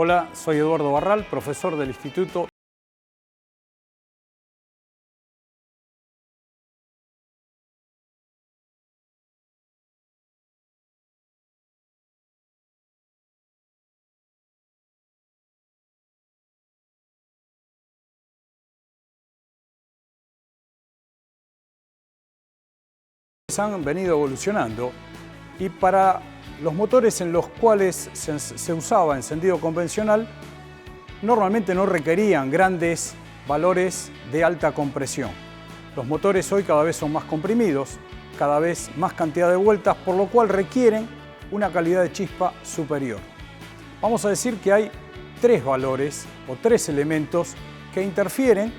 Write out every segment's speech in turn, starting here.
Hola, soy Eduardo Barral, profesor del Instituto. Han venido evolucionando y para los motores en los cuales se usaba encendido convencional normalmente no requerían grandes valores de alta compresión. Los motores hoy cada vez son más comprimidos, cada vez más cantidad de vueltas, por lo cual requieren una calidad de chispa superior. Vamos a decir que hay tres valores o tres elementos que interfieren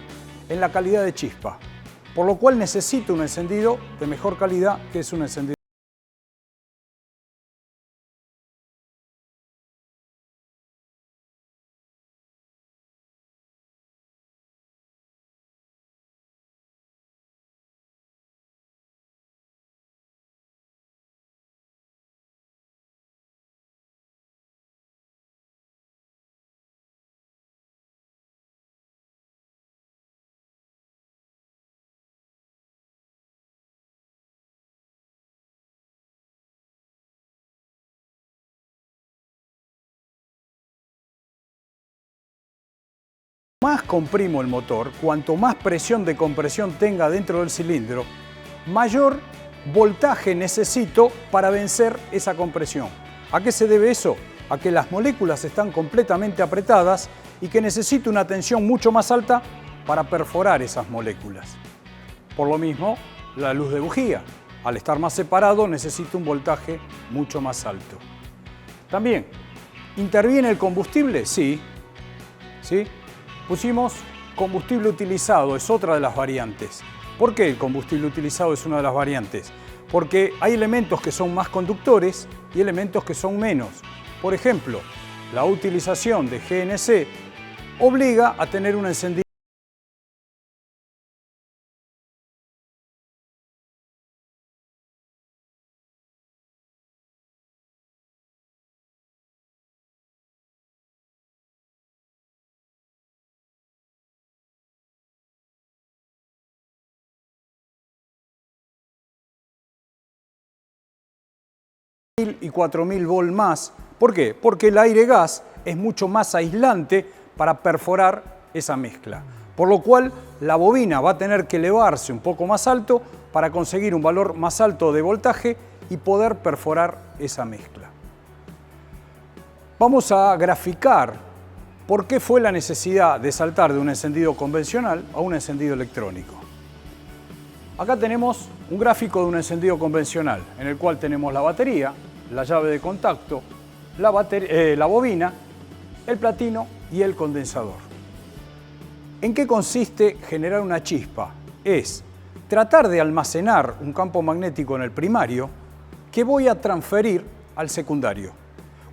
en la calidad de chispa, por lo cual necesito un encendido de mejor calidad, que es un encendido. Más comprimo el motor, cuanto más presión de compresión tenga dentro del cilindro, mayor voltaje necesito para vencer esa compresión. ¿A qué se debe eso? A que las moléculas están completamente apretadas y que necesito una tensión mucho más alta para perforar esas moléculas. Por lo mismo, la luz de bujía. Al estar más separado necesito un voltaje mucho más alto. También, ¿interviene el combustible? Sí. ¿Sí? Pusimos combustible utilizado, es otra de las variantes. ¿Por qué el combustible utilizado es una de las variantes? Porque hay elementos que son más conductores y elementos que son menos. Por ejemplo, la utilización de GNC obliga a tener un encendido. Y 4000 volt más. ¿Por qué? Porque el aire gas es mucho más aislante para perforar esa mezcla. Por lo cual la bobina va a tener que elevarse un poco más alto para conseguir un valor más alto de voltaje y poder perforar esa mezcla. Vamos a graficar por qué fue la necesidad de saltar de un encendido convencional a un encendido electrónico. Acá tenemos un gráfico de un encendido convencional en el cual tenemos la batería, la llave de contacto, la bobina, el platino y el condensador. ¿En qué consiste generar una chispa? Es tratar de almacenar un campo magnético en el primario que voy a transferir al secundario.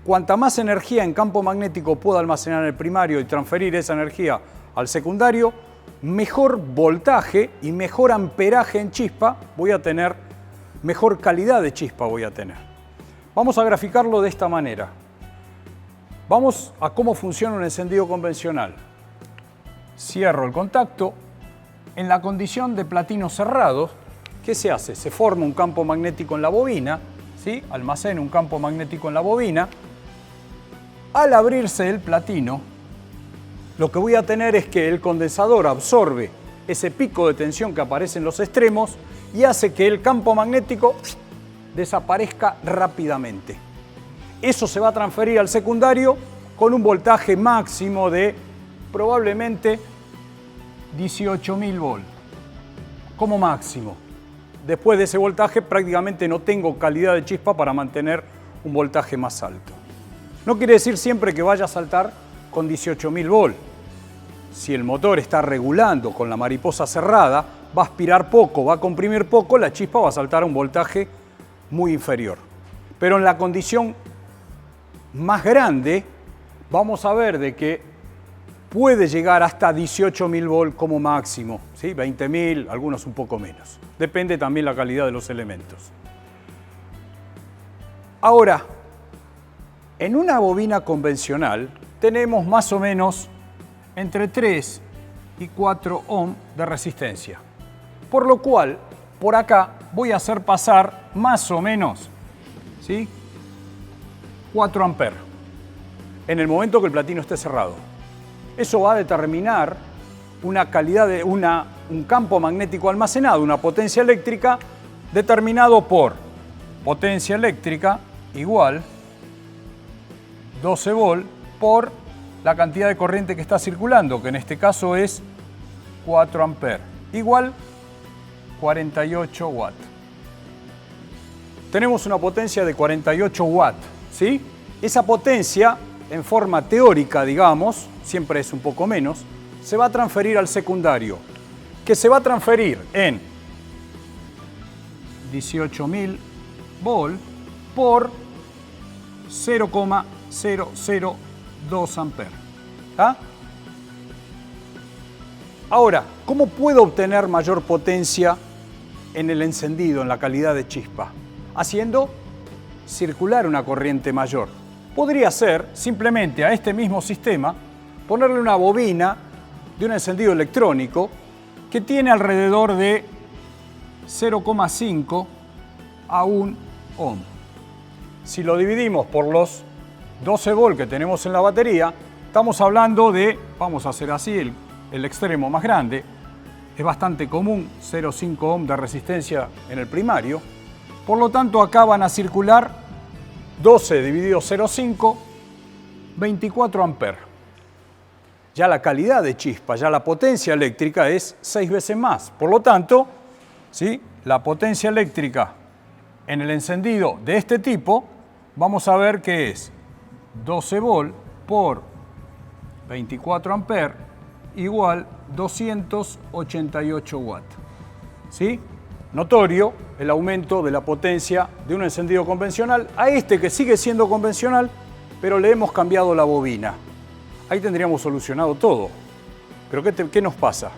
Cuanta más energía en campo magnético pueda almacenar en el primario y transferir esa energía al secundario, mejor voltaje y mejor amperaje en chispa voy a tener, mejor calidad de chispa voy a tener. Vamos a graficarlo de esta manera. Vamos a cómo funciona un encendido convencional. Cierro el contacto. En la condición de platino cerrado, ¿qué se hace? Se forma un campo magnético en la bobina, ¿sí? Almaceno un campo magnético en la bobina. Al abrirse el platino, lo que voy a tener es que el condensador absorbe ese pico de tensión que aparece en los extremos y hace que el campo magnético desaparezca rápidamente. Eso se va a transferir al secundario con un voltaje máximo de probablemente 18.000 volt, como máximo. Después de ese voltaje prácticamente no tengo calidad de chispa para mantener un voltaje más alto. No quiere decir siempre que vaya a saltar con 18.000 volt. Si el motor está regulando con la mariposa cerrada, va a aspirar poco, va a comprimir poco, la chispa va a saltar a un voltaje muy inferior. Pero en la condición más grande, vamos a ver de que puede llegar hasta 18.000 volt como máximo, ¿sí? 20.000, algunos un poco menos. Depende también la calidad de los elementos. Ahora, en una bobina convencional, tenemos más o menos entre 3 y 4 ohm de resistencia. Por lo cual, por acá voy a hacer pasar más o menos, ¿sí?, 4 amperes en el momento que el platino esté cerrado. Eso va a determinar una calidad de un campo magnético almacenado, una potencia eléctrica determinado por potencia eléctrica igual 12 volt por la cantidad de corriente que está circulando, que en este caso es 4 amperes, igual 48 watts. Tenemos una potencia de 48 watts, ¿sí? Esa potencia, en forma teórica, digamos, siempre es un poco menos, se va a transferir al secundario, que se va a transferir en 18.000 volt por 0,002 amperes. ¿Ah? Ahora, ¿cómo puedo obtener mayor potencia en el encendido, en la calidad de chispa? Haciendo circular una corriente mayor. Podría ser simplemente a este mismo sistema ponerle una bobina de un encendido electrónico que tiene alrededor de 0,5 a 1 ohm. Si lo dividimos por los 12 volt que tenemos en la batería, estamos hablando de, vamos a hacer así, el extremo más grande, es bastante común, 0,5 ohm de resistencia en el primario. Por lo tanto, acá van a circular 12 dividido 0,5, 24 amperes. Ya la calidad de chispa, ya la potencia eléctrica es 6 veces más. Por lo tanto, ¿sí?, la potencia eléctrica en el encendido de este tipo, vamos a ver que es 12 volt por 24 amperes igual 288 watts. ¿Sí? Notorio el aumento de la potencia de un encendido convencional a este que sigue siendo convencional, pero le hemos cambiado la bobina. Ahí tendríamos solucionado todo. Pero ¿qué nos pasa?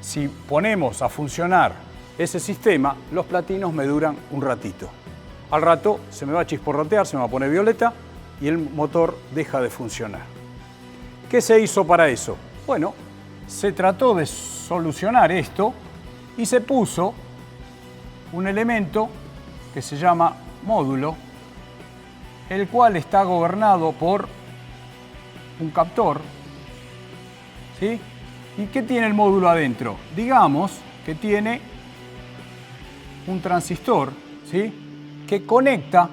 Si ponemos a funcionar ese sistema, los platinos me duran un ratito. Al rato se me va a chisporrotear, se me va a poner violeta y el motor deja de funcionar. ¿Qué se hizo para eso? Bueno, se trató de solucionar esto y se puso un elemento que se llama módulo, el cual está gobernado por un captor, ¿sí? ¿Y qué tiene el módulo adentro? Digamos que tiene un transistor, ¿sí?, que conecta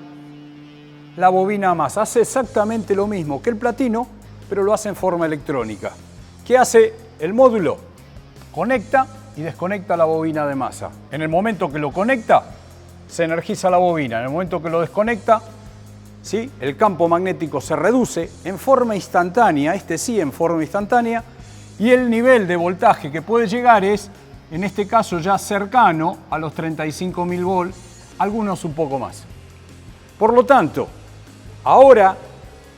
la bobina a masa. Hace exactamente lo mismo que el platino, pero lo hace en forma electrónica. ¿Qué hace el módulo? Conecta y desconecta la bobina de masa. En el momento que lo conecta, se energiza la bobina. En el momento que lo desconecta, ¿sí?, el campo magnético se reduce en forma instantánea, este sí en forma instantánea, y el nivel de voltaje que puede llegar es, en este caso, ya cercano a los 35.000 volts, algunos un poco más. Por lo tanto, ahora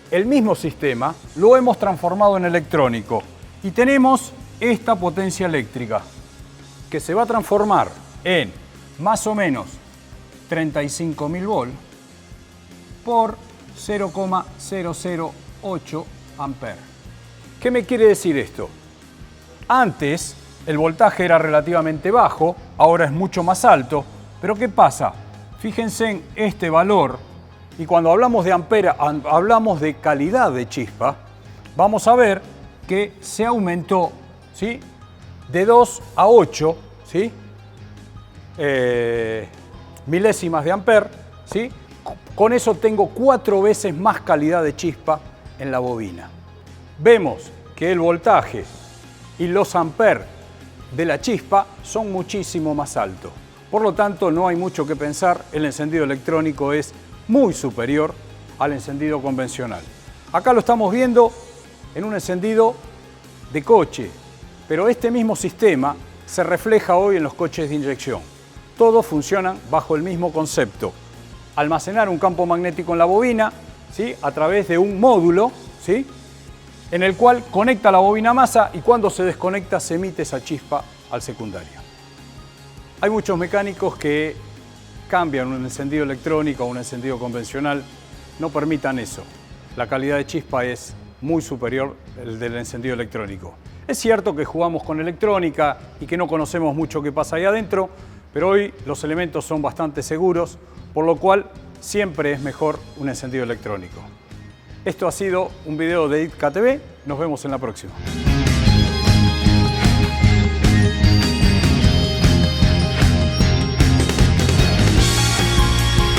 el mismo sistema lo hemos transformado en electrónico y tenemos esta potencia eléctrica que se va a transformar en más o menos 35.000 volts por 0,008 amperes. ¿Qué me quiere decir esto? Antes el voltaje era relativamente bajo, ahora es mucho más alto, pero ¿qué pasa? Fíjense en este valor y cuando hablamos de ampera, hablamos de calidad de chispa, vamos a ver que se aumentó, ¿sí?, de 2 a 8, ¿sí?, milésimas de amper, ¿sí? Con eso tengo 4 veces más calidad de chispa en la bobina. Vemos que el voltaje y los amperes de la chispa son muchísimo más altos. Por lo tanto, no hay mucho que pensar, el encendido electrónico es muy superior al encendido convencional. Acá lo estamos viendo en un encendido de coche, pero este mismo sistema se refleja hoy en los coches de inyección. Todos funcionan bajo el mismo concepto. Almacenar un campo magnético en la bobina, ¿sí?, a través de un módulo, ¿sí?, en el cual conecta la bobina a masa y cuando se desconecta se emite esa chispa al secundario. Hay muchos mecánicos que cambian un encendido electrónico a un encendido convencional, no permitan eso. la calidad de chispa es muy superior al del encendido electrónico. Es cierto que jugamos con electrónica y que no conocemos mucho qué pasa ahí adentro, pero hoy los elementos son bastante seguros, por lo cual siempre es mejor un encendido electrónico. Esto ha sido un video de ITCA TV. Nos vemos en la próxima.